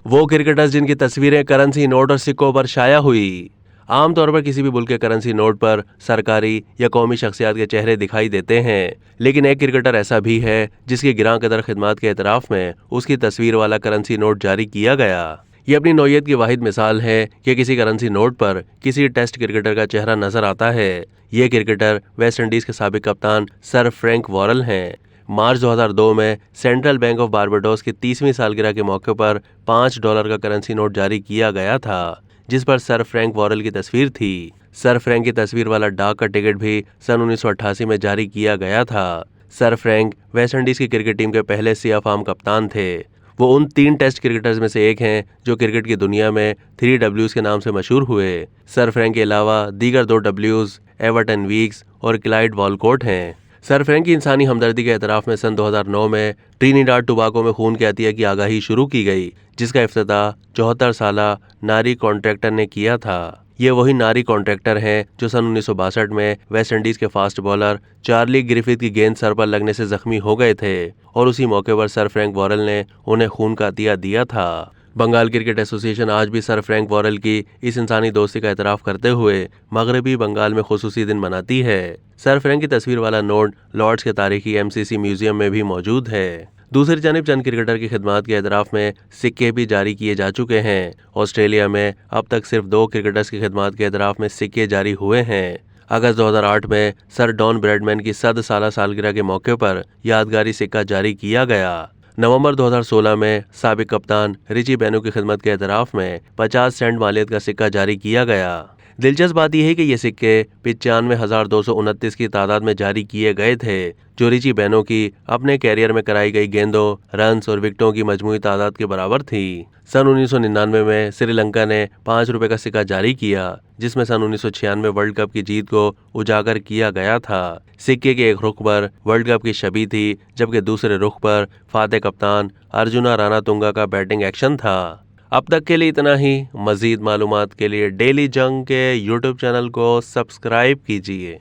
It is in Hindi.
वो क्रिकेटर्स जिनकी तस्वीरें करेंसी नोट और सिक्कों पर शाया हुई। आमतौर पर किसी भी मुल्क के करेंसी नोट पर सरकारी या कौमी शख्सियत के चेहरे दिखाई देते हैं, लेकिन एक क्रिकेटर ऐसा भी है जिसकी गिरां कदर खिदमत के एतराफ में उसकी तस्वीर वाला करेंसी नोट जारी किया गया। ये अपनी नौयत की वाहिद मिसाल है कि किसी करेंसी नोट पर किसी टेस्ट क्रिकेटर का चेहरा नजर आता है। ये क्रिकेटर वेस्ट इंडीज के साबिक कप्तान सर फ्रैंक वॉरेल हैं। मार्च 2002 में सेंट्रल बैंक ऑफ बारबाडोस की 30वीं सालगिरह के मौके पर $5 का करेंसी नोट जारी किया गया था, जिस पर सर फ्रैंक वॉरेल की तस्वीर थी। सर फ्रैंक की तस्वीर वाला डाक का टिकट भी सन 1988 में जारी किया गया था। सर फ्रैंक वेस्ट इंडीज की क्रिकेट टीम के पहले सियाह फाम कप्तान थे। वो उन 3 टेस्ट क्रिकेटर्स में से एक हैं जो क्रिकेट की दुनिया में 3 Ws के नाम से मशहूर हुए। सर फ्रैंक के अलावा दीगर 2 Ws एवर्टन वीक्स और क्लाइड वॉलकॉट हैं। सर फ्रैंक की इंसानी हमदर्दी के एतराफ में सन 2009 में ट्रिनिडाद टोबागो में खून के अतिया की आगाही शुरू की गई, जिसका इफ्तिताह 74 साला नारी कॉन्ट्रैक्टर ने किया था। ये वही नारी कॉन्ट्रैक्टर हैं जो सन 1962 में वेस्ट इंडीज के फास्ट बॉलर चार्ली ग्रिफिथ की गेंद सर पर लगने से जख्मी हो गए थे और उसी मौके पर सर फ्रैंक वॉरेल ने उन्हें खून का अतिया दिया था। बंगाल क्रिकेट एसोसिएशन आज भी सर फ्रैंक वॉरेल की इस इंसानी दोस्ती का एतराफ करते हुए मगरबी बंगाल में खुसूसी दिन मनाती है। सर फ्रैंक की तस्वीर वाला नोट लॉर्ड्स के तारीखी MCC म्यूजियम में भी मौजूद है। दूसरी जानिब चंद क्रिकेटर की खिदमत के एतराफ में सिक्के भी जारी किए जा चुके हैं। ऑस्ट्रेलिया में अब तक सिर्फ 2 क्रिकेटर्स की खिदमत के एतराफ में सिक्के जारी हुए हैं। अगस्त 2008 में सर डॉन ब्रैडमैन की 100 साला सालगिरह के मौके पर यादगारी सिक्का जारी किया गया। नवंबर 2016 में साबिक कप्तान रिची बेनो की खिदमत के एतराफ में 50 सेंट मालियत का सिक्का जारी किया गया। दिलचस्प बात यह है कि ये सिक्के 95,229 की तादाद में जारी किए गए थे, जो रिची बेनो की अपने कैरियर में कराई गई गेंदों, रन्स और विकेटों की मजमूई तादाद के बराबर थी। सन 1999 में श्रीलंका ने ₹5 का सिक्का जारी किया, जिसमें सन 1996 वर्ल्ड कप की जीत को उजागर किया गया था। सिक्के के एक रुख पर वर्ल्ड कप की छवि थी, जबकि दूसरे रुख पर फाते कप्तान अर्जुना रानातुंगा का बैटिंग एक्शन था। अब तक के लिए इतना ही। मजीद मालूमात के लिए डेली जंग के YouTube चैनल को सब्सक्राइब कीजिए।